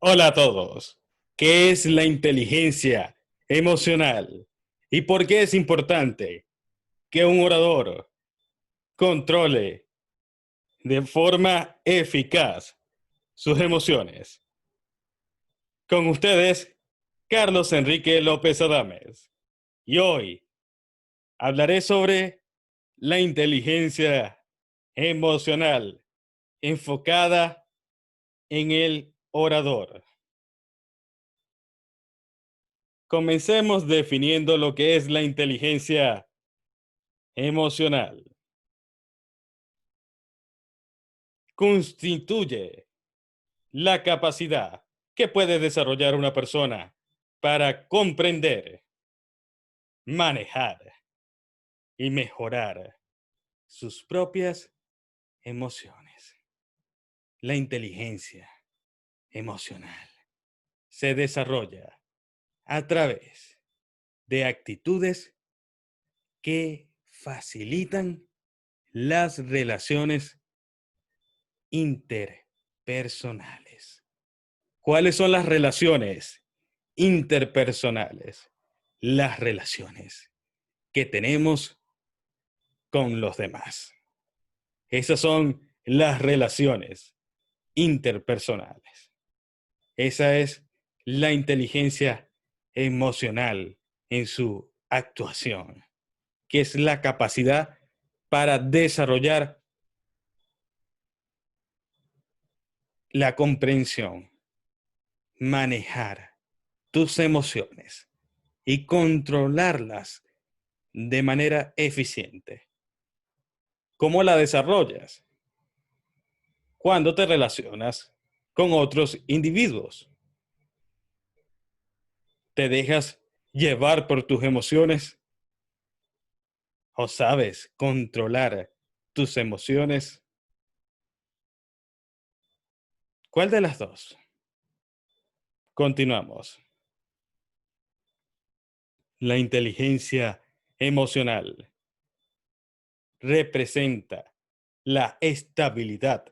Hola a todos. ¿Qué es la inteligencia emocional? ¿Y por qué es importante que un orador controle de forma eficaz sus emociones? Con ustedes, Carlos Enrique López Adames. Y hoy hablaré sobre la inteligencia emocional enfocada en el orador. Comencemos definiendo lo que es la inteligencia emocional. Constituye la capacidad que puede desarrollar una persona para comprender, manejar y mejorar sus propias emociones. La inteligencia emocional se desarrolla a través de actitudes que facilitan las relaciones interpersonales. ¿Cuáles son las relaciones interpersonales? Las relaciones que tenemos con los demás. Esas son las relaciones interpersonales. Esa es la inteligencia emocional en su actuación, que es la capacidad para desarrollar la comprensión, manejar tus emociones y controlarlas de manera eficiente. ¿Cómo la desarrollas? Cuando te relacionas con otros individuos. ¿Te dejas llevar por tus emociones o sabes controlar tus emociones? ¿Cuál de las dos? Continuamos. La inteligencia emocional representa la estabilidad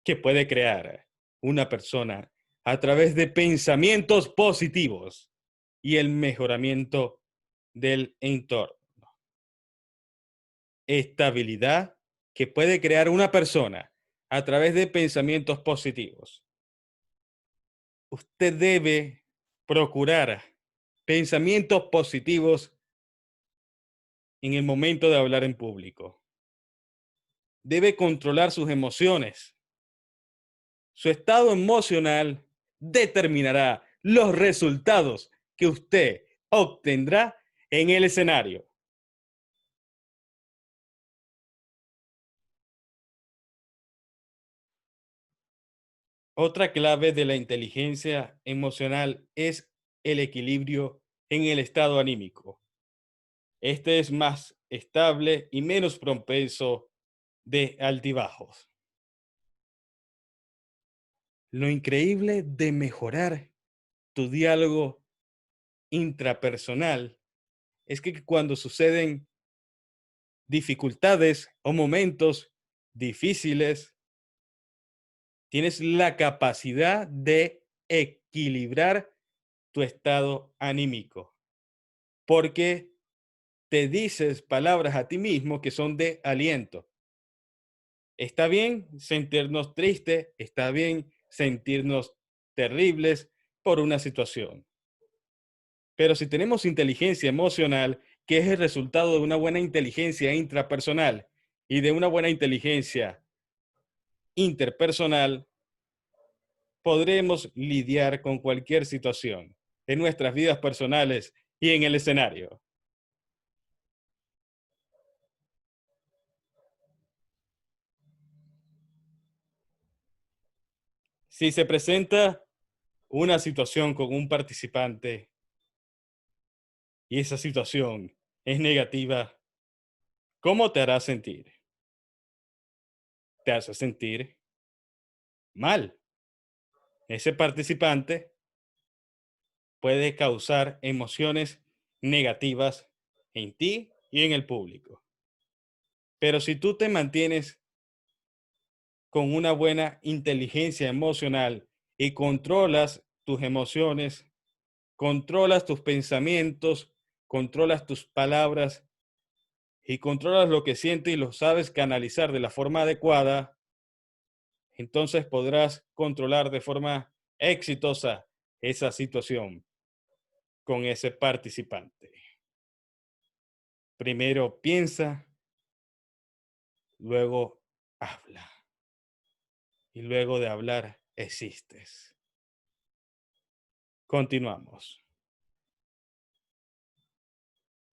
que puede crear una persona a través de pensamientos positivos y el mejoramiento del entorno. Estabilidad que puede crear una persona a través de pensamientos positivos. Usted debe procurar pensamientos positivos en el momento de hablar en público. Debe controlar sus emociones. Su estado emocional determinará los resultados que usted obtendrá en el escenario. Otra clave de la inteligencia emocional es el equilibrio en el estado anímico. Este es más estable y menos propenso de altibajos. Lo increíble de mejorar tu diálogo intrapersonal es que cuando suceden dificultades o momentos difíciles, tienes la capacidad de equilibrar tu estado anímico, porque te dices palabras a ti mismo que son de aliento. Está bien sentirnos tristes, está bien sentirnos terribles por una situación. Pero si tenemos inteligencia emocional, que es el resultado de una buena inteligencia intrapersonal y de una buena inteligencia interpersonal, podremos lidiar con cualquier situación en nuestras vidas personales y en el escenario. Si se presenta una situación con un participante y esa situación es negativa, ¿cómo te hará sentir? Te hace sentir mal. Ese participante puede causar emociones negativas en ti y en el público. Pero si tú te mantienes con una buena inteligencia emocional y controlas tus emociones, controlas tus pensamientos, controlas tus palabras y controlas lo que sientes y lo sabes canalizar de la forma adecuada, entonces podrás controlar de forma exitosa esa situación con ese participante. Primero piensa, luego habla y luego de hablar existes. Continuamos.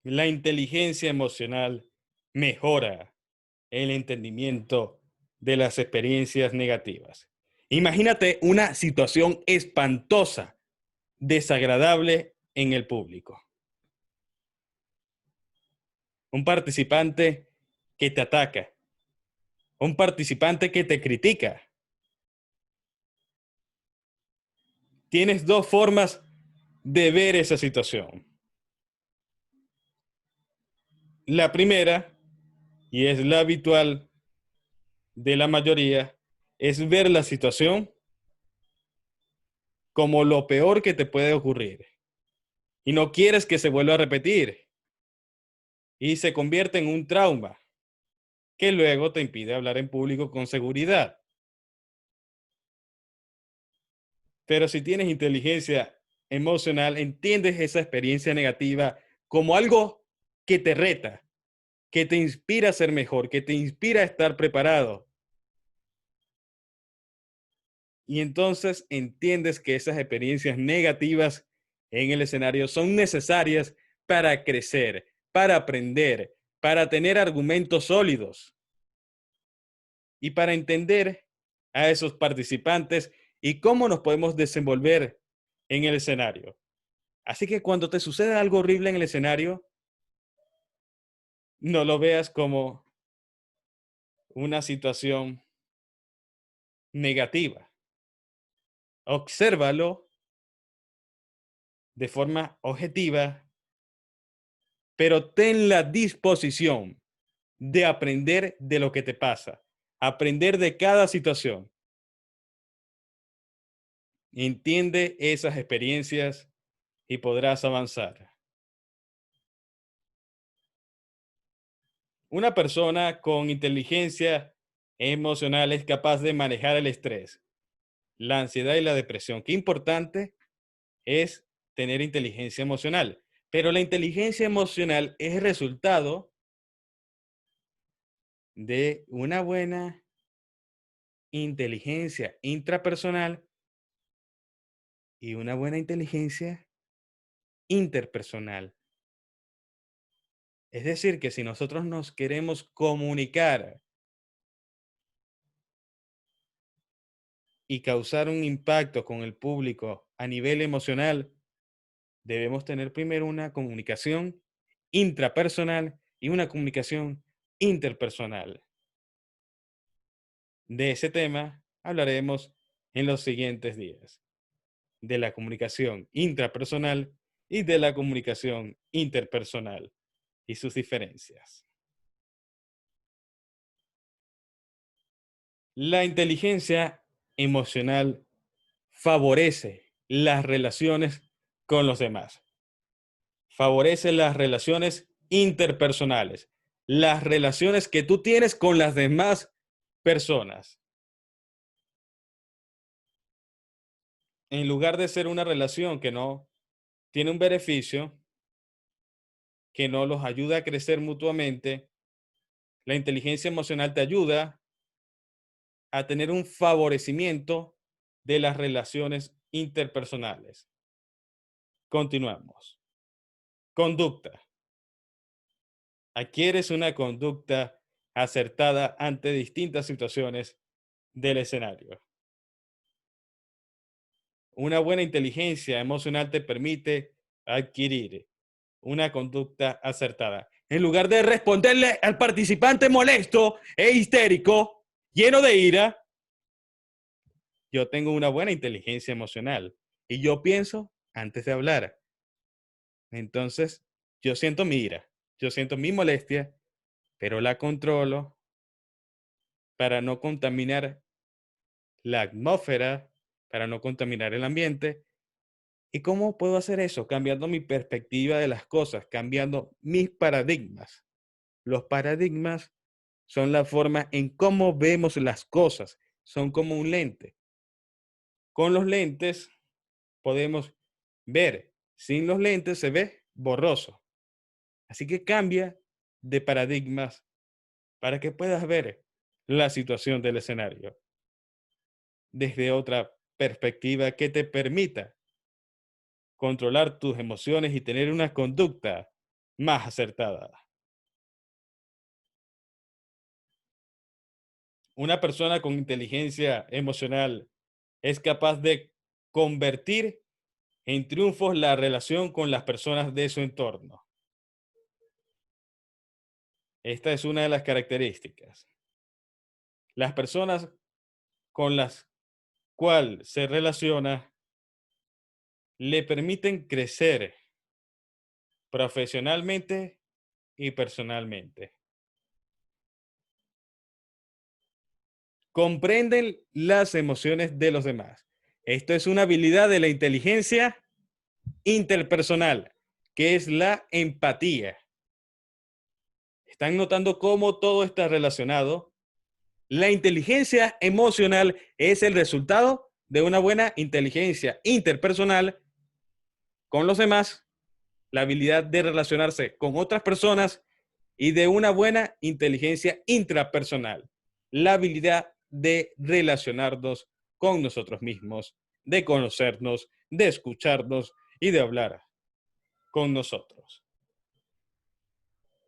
La inteligencia emocional mejora el entendimiento de las experiencias negativas. Imagínate una situación espantosa, desagradable en el público. Un participante que te ataca, un participante que te critica. Tienes dos formas de ver esa situación. La primera, y es la habitual de la mayoría, es ver la situación como lo peor que te puede ocurrir. Y no quieres que se vuelva a repetir. Y se convierte en un trauma que luego te impide hablar en público con seguridad. Pero si tienes inteligencia emocional, entiendes esa experiencia negativa como algo que te reta, que te inspira a ser mejor, que te inspira a estar preparado. Y entonces entiendes que esas experiencias negativas en el escenario son necesarias para crecer, para aprender, para tener argumentos sólidos y para entender a esos participantes y cómo nos podemos desenvolver en el escenario. Así que cuando te sucede algo horrible en el escenario, no lo veas como una situación negativa. Obsérvalo de forma objetiva, pero ten la disposición de aprender de lo que te pasa, aprender de cada situación. Entiende esas experiencias y podrás avanzar. Una persona con inteligencia emocional es capaz de manejar el estrés, la ansiedad y la depresión. Qué importante es tener inteligencia emocional. Pero la inteligencia emocional es el resultado de una buena inteligencia intrapersonal y una buena inteligencia interpersonal. Es decir, que si nosotros nos queremos comunicar y causar un impacto con el público a nivel emocional, debemos tener primero una comunicación intrapersonal y una comunicación interpersonal. De ese tema hablaremos en los siguientes días, de la comunicación intrapersonal y de la comunicación interpersonal y sus diferencias. La inteligencia emocional favorece las relaciones con los demás, favorece las relaciones interpersonales, las relaciones que tú tienes con las demás personas. En lugar de ser una relación que no tiene un beneficio, que no los ayuda a crecer mutuamente, la inteligencia emocional te ayuda a tener un favorecimiento de las relaciones interpersonales. Continuamos. Conducta. Adquieres una conducta acertada ante distintas situaciones del escenario. Una buena inteligencia emocional te permite adquirir una conducta acertada. En lugar de responderle al participante molesto e histérico, lleno de ira, yo tengo una buena inteligencia emocional y yo pienso antes de hablar. Entonces, yo siento mi ira, yo siento mi molestia, pero la controlo para no contaminar la atmósfera para no contaminar el ambiente. ¿Y cómo puedo hacer eso? Cambiando mi perspectiva de las cosas, cambiando mis paradigmas. Los paradigmas son la forma en cómo vemos las cosas, son como un lente. Con los lentes podemos ver, sin los lentes se ve borroso. Así que cambia de paradigmas para que puedas ver la situación del escenario desde otra perspectiva que te permita controlar tus emociones y tener una conducta más acertada. Una persona con inteligencia emocional es capaz de convertir en triunfos la relación con las personas de su entorno. Esta es una de las características. Las personas con las cuales se relaciona le permiten crecer profesionalmente y personalmente. Comprenden las emociones de los demás. Esto es una habilidad de la inteligencia interpersonal, que es la empatía. ¿Están notando cómo todo está relacionado? La inteligencia emocional es el resultado de una buena inteligencia interpersonal con los demás, la habilidad de relacionarse con otras personas y de una buena inteligencia intrapersonal, la habilidad de relacionarnos con nosotros mismos, de conocernos, de escucharnos y de hablar con nosotros.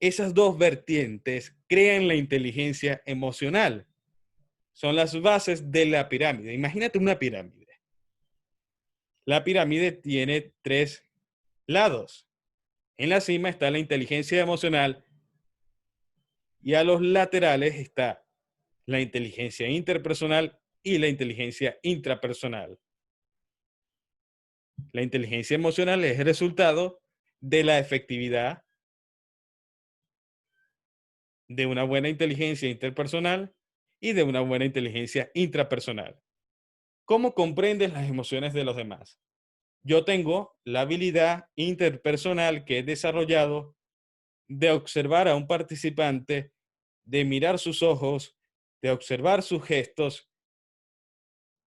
Esas dos vertientes crean la inteligencia emocional. Son las bases de la pirámide. Imagínate una pirámide. La pirámide tiene tres lados. En la cima está la inteligencia emocional y a los laterales está la inteligencia interpersonal y la inteligencia intrapersonal. La inteligencia emocional es el resultado de la efectividad de una buena inteligencia interpersonal y de una buena inteligencia intrapersonal. ¿Cómo comprendes las emociones de los demás? Yo tengo la habilidad interpersonal que he desarrollado de observar a un participante, de mirar sus ojos, de observar sus gestos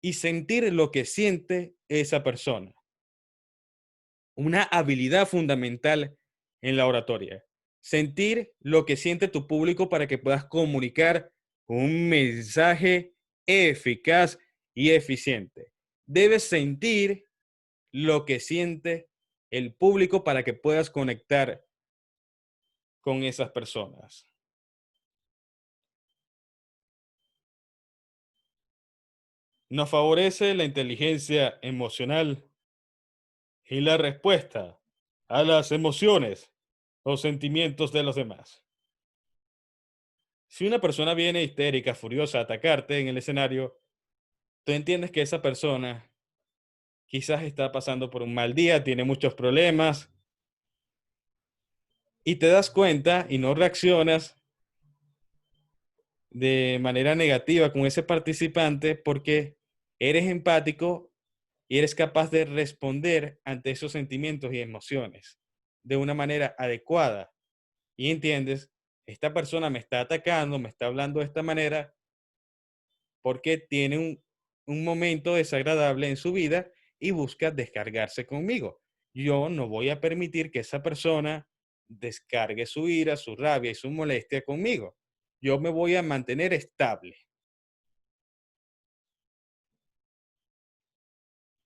y sentir lo que siente esa persona. Una habilidad fundamental en la oratoria. Sentir lo que siente tu público para que puedas comunicar un mensaje eficaz y eficiente. Debes sentir lo que siente el público para que puedas conectar con esas personas. Nos favorece la inteligencia emocional y la respuesta a las emociones o sentimientos de los demás. Si una persona viene histérica, furiosa a atacarte en el escenario, tú entiendes que esa persona quizás está pasando por un mal día, tiene muchos problemas, y te das cuenta y no reaccionas de manera negativa con ese participante porque eres empático y eres capaz de responder ante esos sentimientos y emociones de una manera adecuada. Y entiendes, esta persona me está atacando, me está hablando de esta manera porque tiene un momento desagradable en su vida y busca descargarse conmigo. Yo no voy a permitir que esa persona descargue su ira, su rabia y su molestia conmigo. Yo me voy a mantener estable.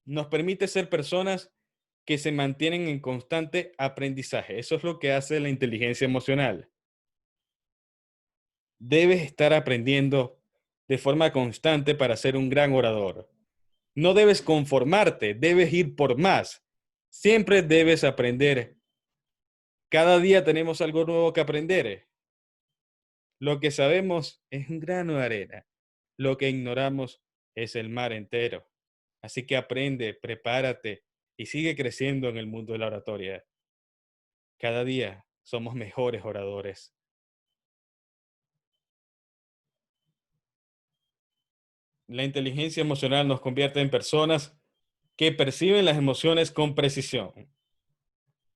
Nos permite ser personas que se mantienen en constante aprendizaje. Eso es lo que hace la inteligencia emocional. Debes estar aprendiendo de forma constante para ser un gran orador. No debes conformarte, debes ir por más. Siempre debes aprender. Cada día tenemos algo nuevo que aprender. Lo que sabemos es un grano de arena. Lo que ignoramos es el mar entero. Así que aprende, prepárate y sigue creciendo en el mundo de la oratoria. Cada día somos mejores oradores. La inteligencia emocional nos convierte en personas que perciben las emociones con precisión.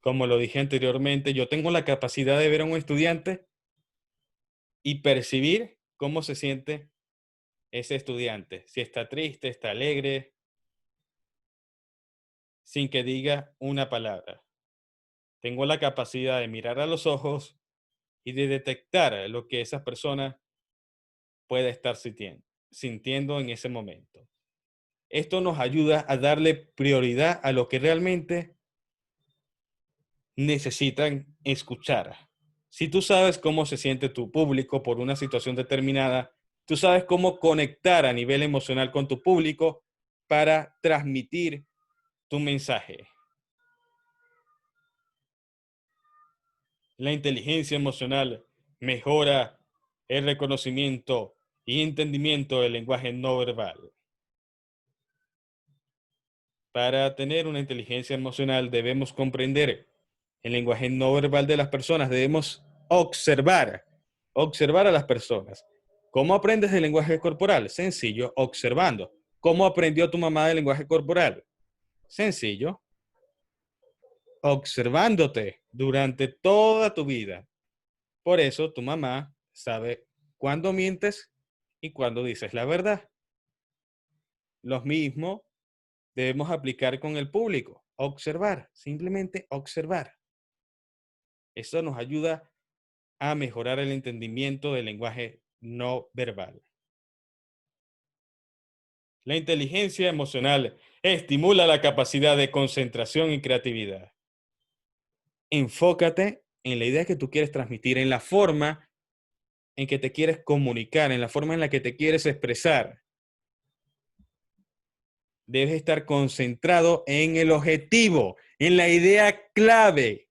Como lo dije anteriormente, yo tengo la capacidad de ver a un estudiante y percibir cómo se siente ese estudiante, si está triste, está alegre, sin que diga una palabra. Tengo la capacidad de mirar a los ojos y de detectar lo que esa persona puede estar sintiendo en ese momento. Esto nos ayuda a darle prioridad a lo que realmente necesitan escuchar. Si tú sabes cómo se siente tu público por una situación determinada, tú sabes cómo conectar a nivel emocional con tu público para transmitir tu mensaje. La inteligencia emocional mejora el reconocimiento y entendimiento del lenguaje no verbal. Para tener una inteligencia emocional debemos comprender el lenguaje no verbal de las personas, debemos observar a las personas. ¿Cómo aprendes el lenguaje corporal? Sencillo, observando. ¿Cómo aprendió tu mamá el lenguaje corporal? Sencillo, observándote durante toda tu vida. Por eso tu mamá sabe cuándo mientes y cuándo dices la verdad. Lo mismo debemos aplicar con el público. Observar, simplemente observar. Eso nos ayuda a mejorar el entendimiento del lenguaje no verbal. La inteligencia emocional estimula la capacidad de concentración y creatividad. Enfócate en la idea que tú quieres transmitir, en la forma en que te quieres comunicar, en la forma en la que te quieres expresar. Debes estar concentrado en el objetivo, en la idea clave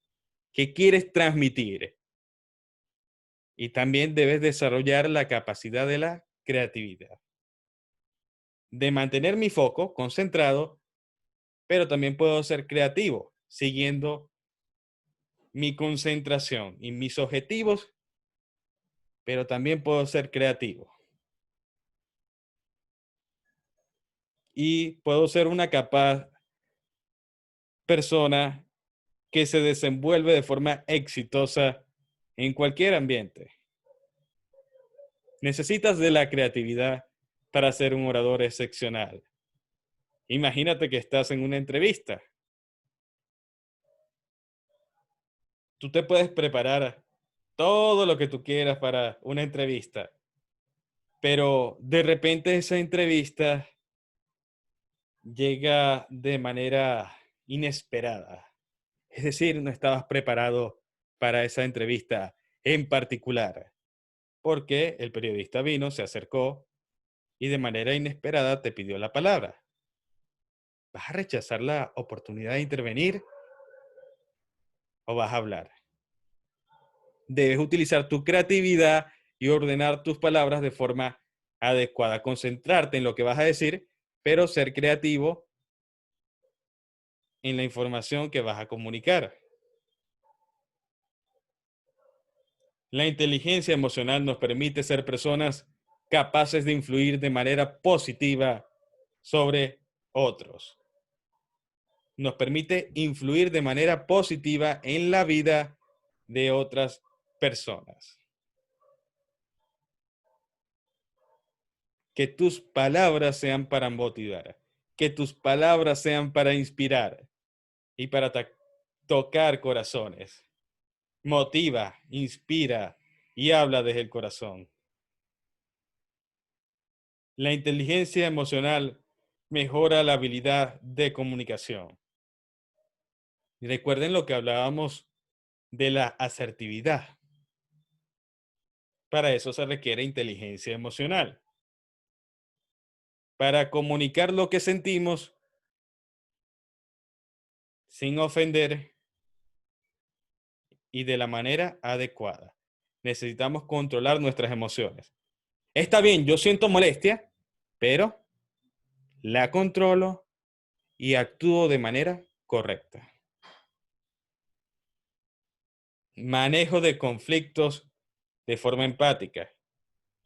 que quieres transmitir. Y también debes desarrollar la capacidad de la creatividad. De mantener mi foco concentrado, pero también puedo ser creativo, siguiendo mi concentración y mis objetivos, pero también puedo ser creativo. Y puedo ser una capaz persona que se desenvuelve de forma exitosa en cualquier ambiente. Necesitas de la creatividad para ser un orador excepcional. Imagínate que estás en una entrevista. Tú te puedes preparar todo lo que tú quieras para una entrevista, pero de repente esa entrevista llega de manera inesperada. Es decir, no estabas preparado para esa entrevista en particular, porque el periodista vino, se acercó y de manera inesperada te pidió la palabra. ¿Vas a rechazar la oportunidad de intervenir o vas a hablar? Debes utilizar tu creatividad y ordenar tus palabras de forma adecuada, concentrarte en lo que vas a decir, pero ser creativo en la información que vas a comunicar. La inteligencia emocional nos permite ser personas capaces de influir de manera positiva sobre otros. Nos permite influir de manera positiva en la vida de otras personas. Que tus palabras sean para motivar, que tus palabras sean para inspirar y para tocar corazones. Motiva, inspira y habla desde el corazón. La inteligencia emocional mejora la habilidad de comunicación. Y recuerden lo que hablábamos de la asertividad. Para eso se requiere inteligencia emocional. Para comunicar lo que sentimos sin ofender y de la manera adecuada. Necesitamos controlar nuestras emociones. Está bien, yo siento molestia, pero la controlo y actúo de manera correcta. Manejo de conflictos de forma empática.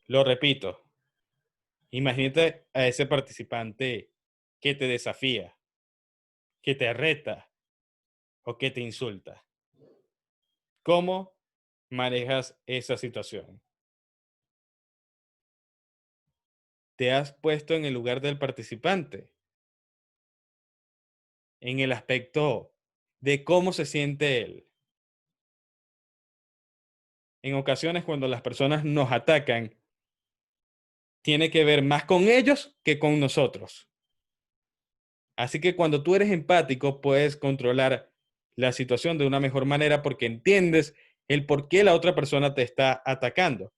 Lo repito, Imagínate a ese participante que te desafía, que te reta o que te insulta. ¿Cómo manejas esa situación? ¿Te has puesto en el lugar del participante? En el aspecto de cómo se siente él. En ocasiones, cuando las personas nos atacan, tiene que ver más con ellos que con nosotros. Así que cuando tú eres empático, puedes controlar la situación de una mejor manera porque entiendes el por qué la otra persona te está atacando.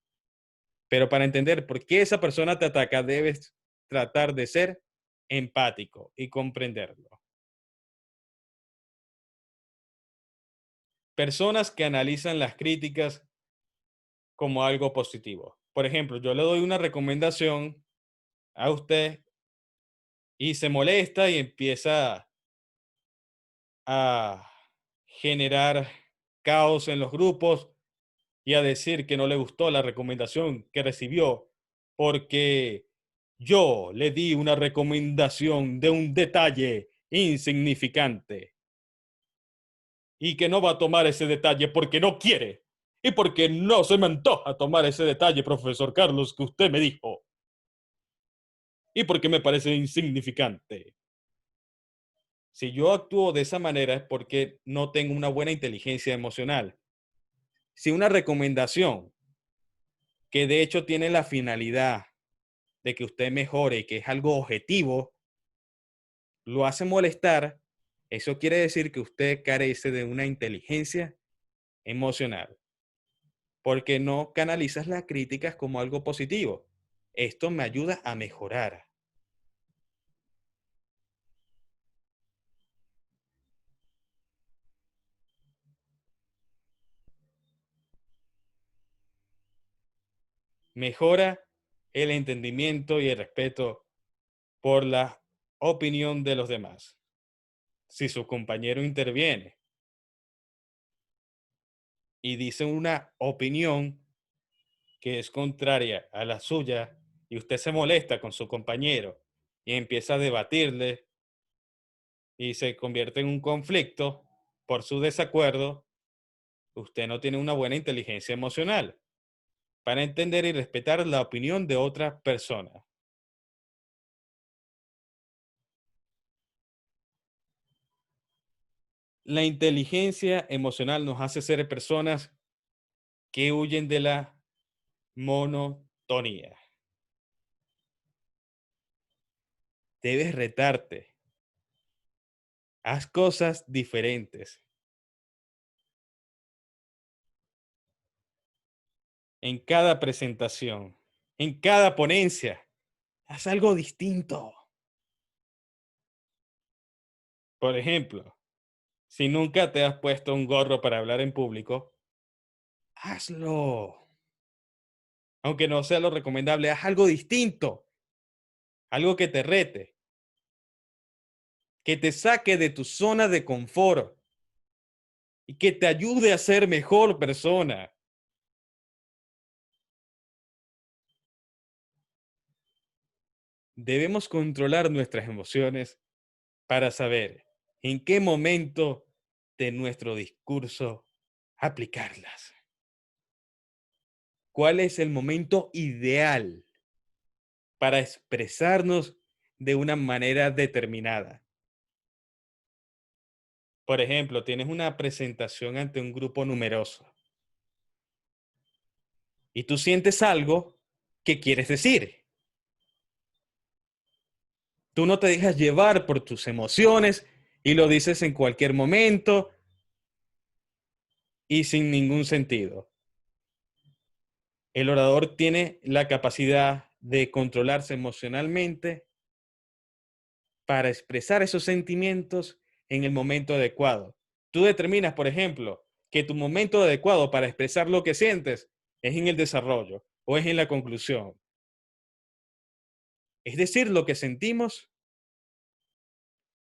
Pero para entender por qué esa persona te ataca, debes tratar de ser empático y comprenderlo. Personas que analizan las críticas como algo positivo. Por ejemplo, yo le doy una recomendación a usted y se molesta y empieza a generar caos en los grupos y a decir que no le gustó la recomendación que recibió porque yo le di una recomendación de un detalle insignificante y que no va a tomar ese detalle porque no quiere y porque no se me antoja tomar ese detalle, profesor Carlos, que usted me dijo y porque me parece insignificante. Si yo actúo de esa manera es porque no tengo una buena inteligencia emocional. Si una recomendación que de hecho tiene la finalidad de que usted mejore y que es algo objetivo, lo hace molestar, eso quiere decir que usted carece de una inteligencia emocional, porque no canalizas las críticas como algo positivo. Esto me ayuda a mejorar. Mejora el entendimiento y el respeto por la opinión de los demás. Si su compañero interviene y dice una opinión que es contraria a la suya y usted se molesta con su compañero y empieza a debatirle y se convierte en un conflicto por su desacuerdo, usted no tiene una buena inteligencia emocional para entender y respetar la opinión de otra persona. La inteligencia emocional nos hace ser personas que huyen de la monotonía. Debes retarte. Haz cosas diferentes. En cada presentación, en cada ponencia, haz algo distinto. Por ejemplo, si nunca te has puesto un gorro para hablar en público, hazlo. Aunque no sea lo recomendable, haz algo distinto, algo que te rete, que te saque de tu zona de confort y que te ayude a ser mejor persona. Debemos controlar nuestras emociones para saber en qué momento de nuestro discurso aplicarlas. ¿Cuál es el momento ideal para expresarnos de una manera determinada? Por ejemplo, tienes una presentación ante un grupo numeroso y tú sientes algo que quieres decir. Tú no te dejas llevar por tus emociones y lo dices en cualquier momento y sin ningún sentido. El orador tiene la capacidad de controlarse emocionalmente para expresar esos sentimientos en el momento adecuado. Tú determinas, por ejemplo, que tu momento adecuado para expresar lo que sientes es en el desarrollo o es en la conclusión. Es decir, lo que sentimos,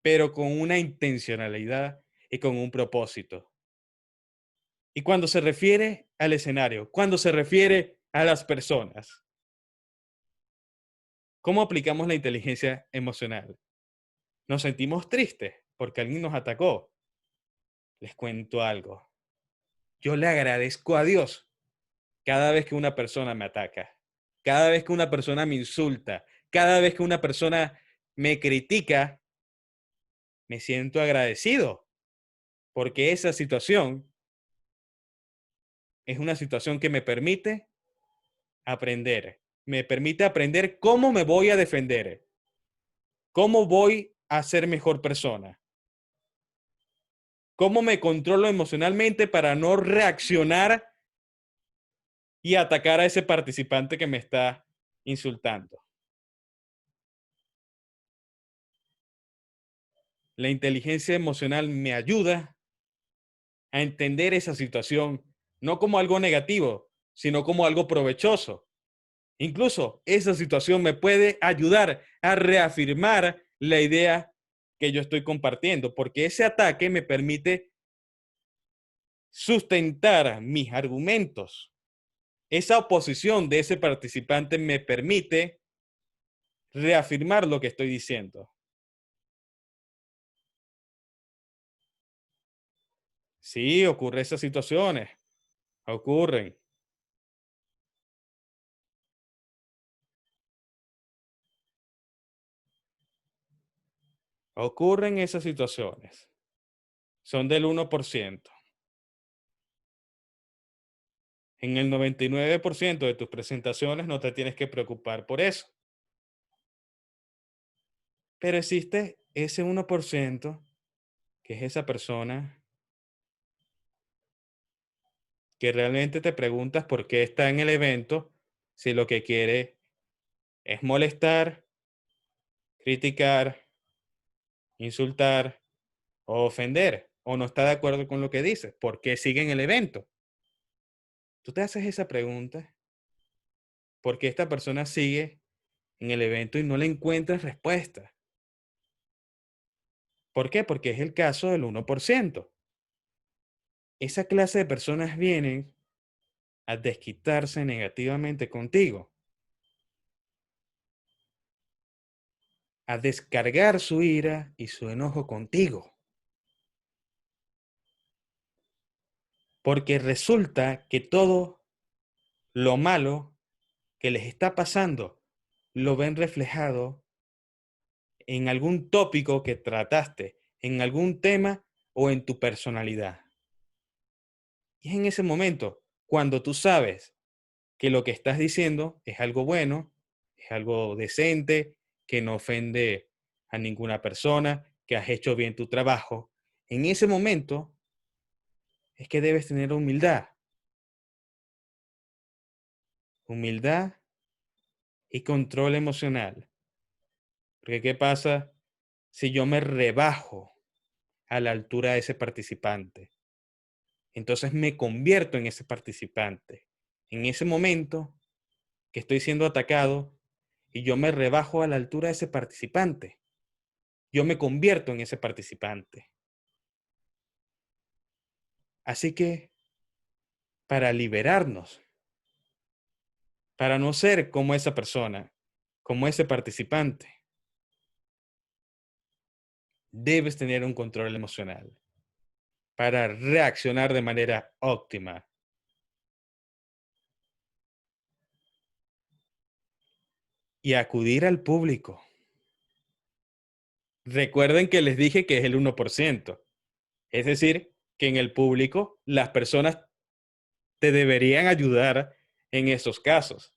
pero con una intencionalidad y con un propósito. Y cuando se refiere al escenario, cuando se refiere a las personas, ¿Cómo aplicamos la inteligencia emocional? Nos sentimos tristes porque alguien nos atacó. Les cuento algo. Yo le agradezco a Dios cada vez que una persona me ataca, cada vez que una persona me insulta, cada vez que una persona me critica, me siento agradecido porque esa situación es una situación que me permite aprender cómo me voy a defender, cómo voy a ser mejor persona, cómo me controlo emocionalmente para no reaccionar y atacar a ese participante que me está insultando. La inteligencia emocional me ayuda a entender esa situación no como algo negativo, sino como algo provechoso. Incluso esa situación me puede ayudar a reafirmar la idea que yo estoy compartiendo, porque ese ataque me permite sustentar mis argumentos. Esa oposición de ese participante me permite reafirmar lo que estoy diciendo. Sí, ocurren esas situaciones, ocurren. Ocurren esas situaciones. Son del 1%. En el 99% de tus presentaciones no te tienes que preocupar por eso. Pero existe ese 1% que es esa persona que realmente te preguntas por qué está en el evento, si lo que quiere es molestar, criticar, insultar o ofender, o no está de acuerdo con lo que dices, ¿por qué sigue en el evento? Tú te haces esa pregunta, ¿por qué esta persona sigue en el evento y no le encuentras respuesta? ¿Por qué? Porque es el caso del 1%. Esa clase de personas vienen a desquitarse negativamente contigo, a descargar su ira y su enojo contigo. Porque resulta que todo lo malo que les está pasando lo ven reflejado en algún tópico que trataste, en algún tema o en tu personalidad. Y es en ese momento cuando tú sabes que lo que estás diciendo es algo bueno, es algo decente, que no ofende a ninguna persona, que has hecho bien tu trabajo. En ese momento es que debes tener humildad y control emocional. Porque ¿qué pasa si yo me rebajo a la altura de ese participante? Entonces me convierto en ese participante. En ese momento que estoy siendo atacado y yo me rebajo a la altura de ese participante, yo me convierto en ese participante. Así que para liberarnos, para no ser como esa persona, como ese participante, debes tener un control emocional para reaccionar de manera óptima. Y acudir al público. Recuerden que les dije que es el 1%. Es decir, que en el público las personas te deberían ayudar en esos casos.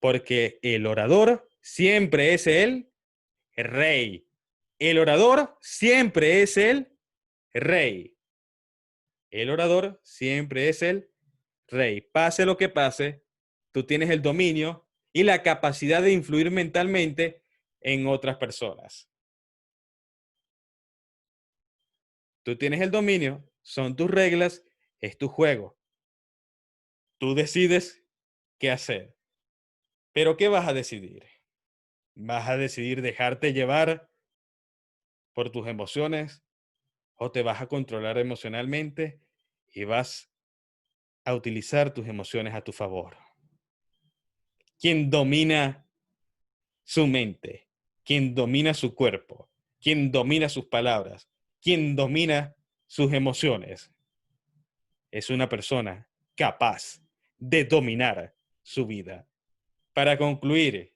Porque el orador siempre es el rey. El orador siempre es el rey. El orador siempre es el rey. Pase lo que pase, tú tienes el dominio y la capacidad de influir mentalmente en otras personas. Tú tienes el dominio, son tus reglas, es tu juego. Tú decides qué hacer. Pero ¿qué vas a decidir? ¿Vas a decidir dejarte llevar por tus emociones o te vas a controlar emocionalmente y vas a utilizar tus emociones a tu favor? quien domina su mente, quien domina su cuerpo, quien domina sus palabras, quien domina sus emociones. Es una persona capaz de dominar su vida. Para concluir,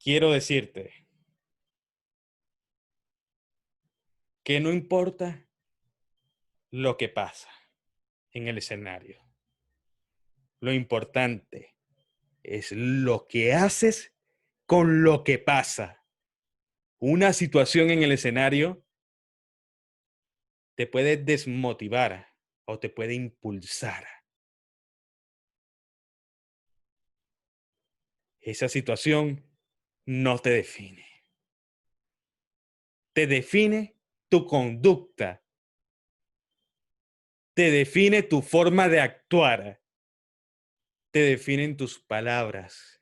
quiero decirte que no importa lo que pasa en el escenario. Lo importante es lo que haces con lo que pasa. Una situación en el escenario te puede desmotivar o te puede impulsar. Esa situación no te define. Te define tu conducta. Te define tu forma de actuar. Te definen tus palabras.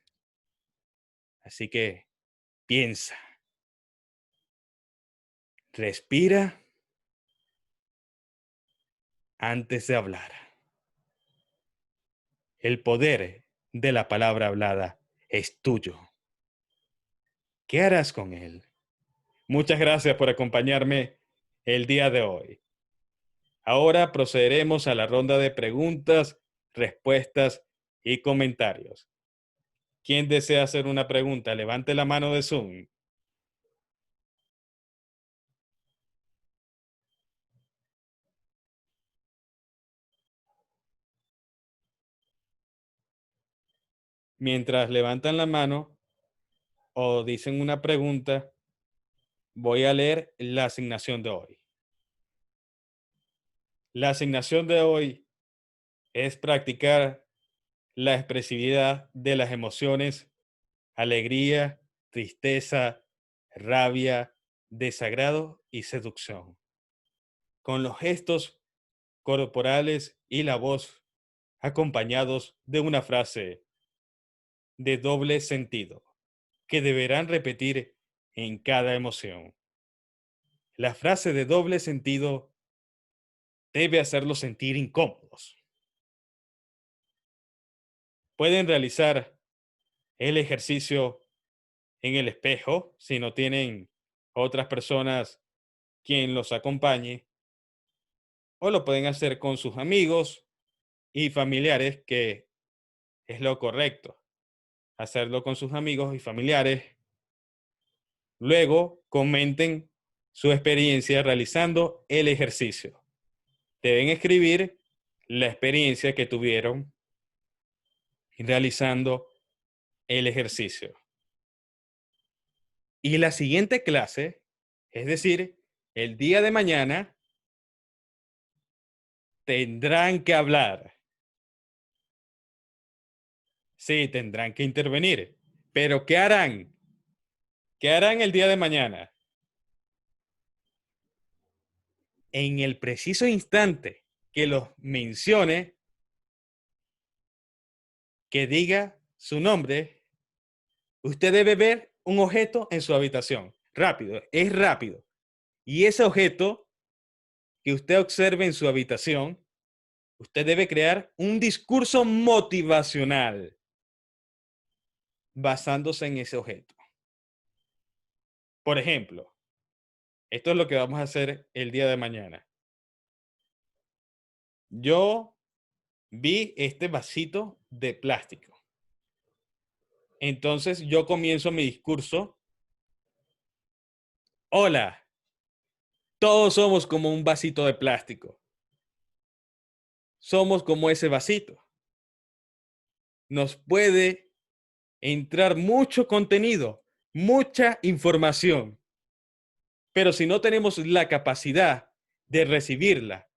Así que piensa, respira antes de hablar. El poder de la palabra hablada es tuyo. ¿Qué harás con él? Muchas gracias por acompañarme el día de hoy. Ahora procederemos a la ronda de preguntas, respuestas y comentarios. ¿Quién desea hacer una pregunta? Levante la mano de Zoom. Mientras levantan la mano o dicen una pregunta, voy a leer la asignación de hoy. La asignación de hoy es practicar la expresividad de las emociones, alegría, tristeza, rabia, desagrado y seducción, con los gestos corporales y la voz acompañados de una frase de doble sentido que deberán repetir en cada emoción. La frase de doble sentido debe hacerlos sentir incómodos. Pueden realizar el ejercicio en el espejo si no tienen otras personas quien los acompañe, o lo pueden hacer con sus amigos y familiares, que es lo correcto, hacerlo con sus amigos y familiares. Luego comenten su experiencia realizando el ejercicio. Deben escribir la experiencia que tuvieron realizando el ejercicio. Y la siguiente clase, es decir, el día de mañana, tendrán que hablar. Sí, tendrán que intervenir. Pero ¿qué harán? ¿Qué harán el día de mañana? En el preciso instante que los mencione, que diga su nombre, usted debe ver un objeto en su habitación. Rápido, es rápido. Y ese objeto que usted observe en su habitación, usted debe crear un discurso motivacional basándose en ese objeto. Por ejemplo, esto es lo que vamos a hacer el día de mañana. Yo vi este vasito de plástico. Entonces yo comienzo mi discurso. Hola, todos somos como un vasito de plástico. Somos como ese vasito. Nos puede entrar mucho contenido, mucha información. Pero si no tenemos la capacidad de recibirla,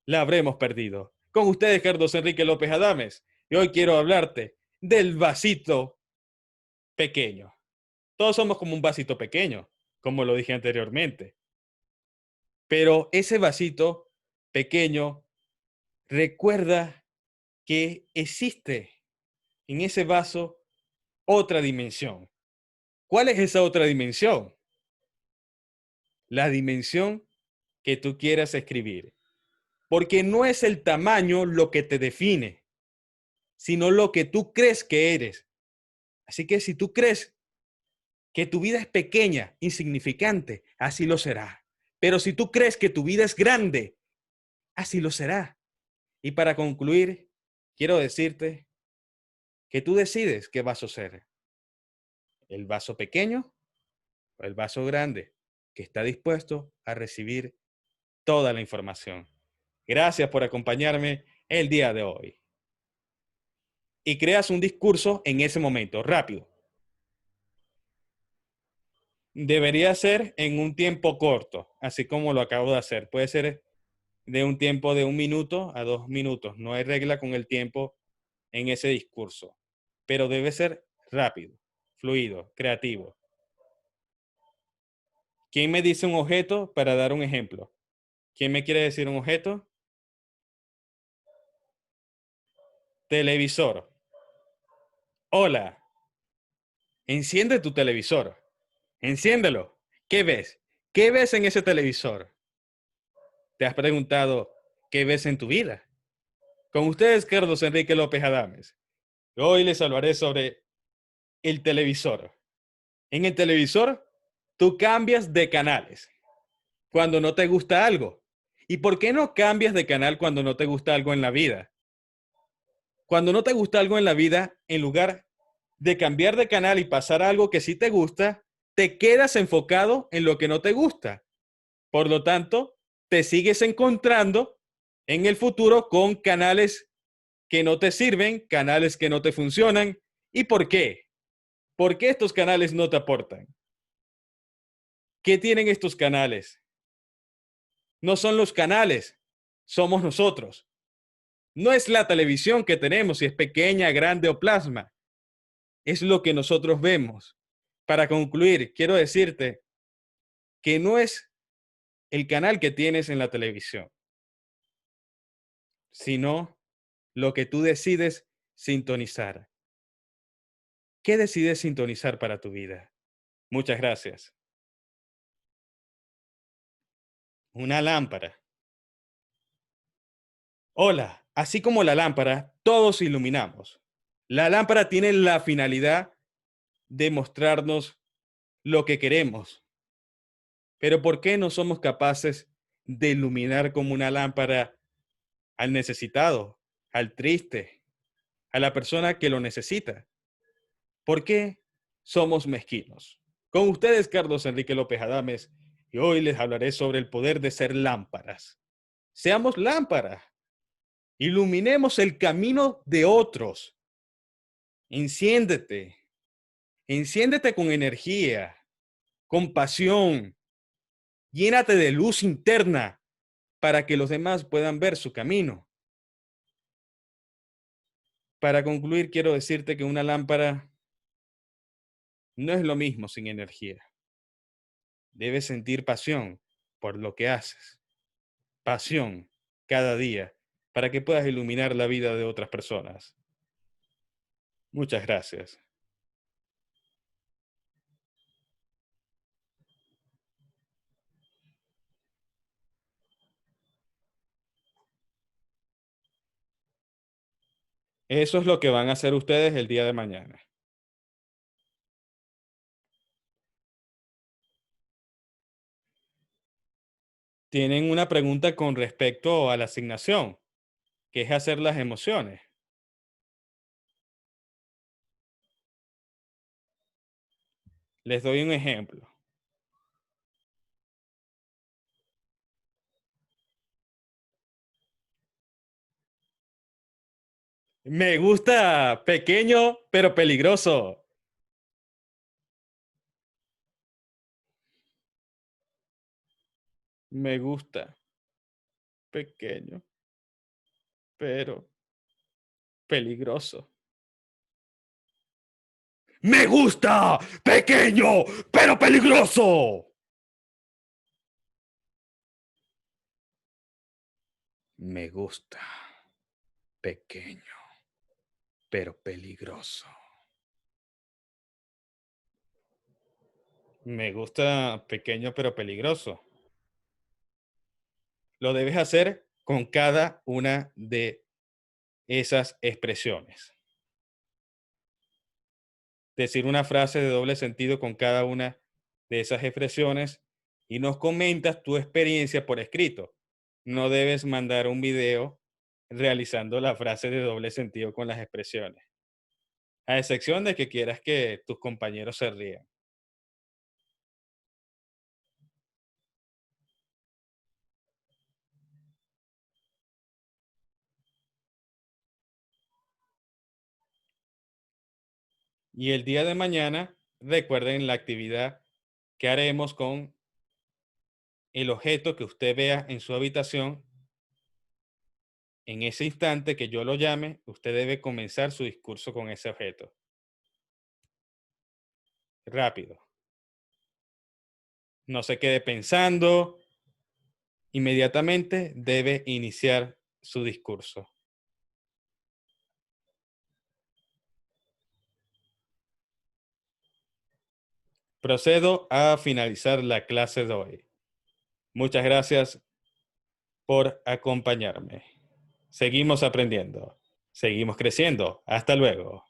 la habremos perdido. Con ustedes, Carlos Enrique López Adames. Y hoy quiero hablarte del vasito pequeño. Todos somos como un vasito pequeño, como lo dije anteriormente. Pero ese vasito pequeño recuerda que existe en ese vaso otra dimensión. ¿Cuál es esa otra dimensión? La dimensión que tú quieras escribir. Porque no es el tamaño lo que te define. sino lo que tú crees que eres. Así que si tú crees que tu vida es pequeña, insignificante, así lo será. Pero si tú crees que tu vida es grande, así lo será. Y para concluir, quiero decirte que tú decides qué vaso ser. El vaso pequeño o el vaso grande, que está dispuesto a recibir toda la información. Gracias por acompañarme el día de hoy. Y creas un discurso en ese momento, rápido. Debería ser en un tiempo corto, así como lo acabo de hacer. Puede ser de un tiempo de 1 minuto a 2 minutos. No hay regla con el tiempo en ese discurso, pero debe ser rápido, fluido, creativo. ¿Quién me dice un objeto para dar un ejemplo? ¿Quién me quiere decir un objeto? Televisor. Hola, enciende tu televisor. Enciéndelo. ¿Qué ves? ¿Qué ves en ese televisor? ¿Te has preguntado qué ves en tu vida? Con ustedes, Carlos Enrique López Adames. Hoy les hablaré sobre el televisor. En el televisor, tú cambias de canales cuando no te gusta algo. ¿Y por qué no cambias de canal cuando no te gusta algo en la vida? Cuando no te gusta algo en la vida, en lugar de cambiar de canal y pasar a algo que sí te gusta, te quedas enfocado en lo que no te gusta. Por lo tanto, te sigues encontrando en el futuro con canales que no te sirven, canales que no te funcionan. ¿Y por qué? ¿Por qué estos canales no te aportan? ¿Qué tienen estos canales? No son los canales, somos nosotros. No es la televisión que tenemos, si es pequeña, grande o plasma. Es lo que nosotros vemos. Para concluir, quiero decirte que no es el canal que tienes en la televisión, sino lo que tú decides sintonizar. ¿Qué decides sintonizar para tu vida? Muchas gracias. Una lámpara. Hola, así como la lámpara, todos iluminamos. La lámpara tiene la finalidad de mostrarnos lo que queremos. Pero ¿por qué no somos capaces de iluminar como una lámpara al necesitado, al triste, a la persona que lo necesita? ¿Por qué somos mezquinos? Con ustedes, Carlos Enrique López Adames, y hoy les hablaré sobre el poder de ser lámparas. Seamos lámparas. Iluminemos el camino de otros. Enciéndete. Enciéndete con energía, con pasión. Llénate de luz interna para que los demás puedan ver su camino. Para concluir, quiero decirte que una lámpara no es lo mismo sin energía. Debes sentir pasión por lo que haces. Pasión cada día para que puedas iluminar la vida de otras personas. Muchas gracias. Eso es lo que van a hacer ustedes el día de mañana. Tienen una pregunta con respecto a la asignación, que es hacer las emociones. Les doy un ejemplo. Me gusta pequeño pero peligroso. Me gusta pequeño pero peligroso. Me gusta pequeño pero peligroso. Me gusta pequeño pero peligroso. Me gusta pequeño pero peligroso. Lo debes hacer con cada una de esas expresiones. Decir una frase de doble sentido con cada una de esas expresiones y nos comentas tu experiencia por escrito. No debes mandar un video realizando la frase de doble sentido con las expresiones, a excepción de que quieras que tus compañeros se rían. Y el día de mañana, recuerden la actividad que haremos con el objeto que usted vea en su habitación. En ese instante que yo lo llame, usted debe comenzar su discurso con ese objeto. Rápido. No se quede pensando. Inmediatamente debe iniciar su discurso. Procedo a finalizar la clase de hoy. Muchas gracias por acompañarme. Seguimos aprendiendo. Seguimos creciendo. Hasta luego.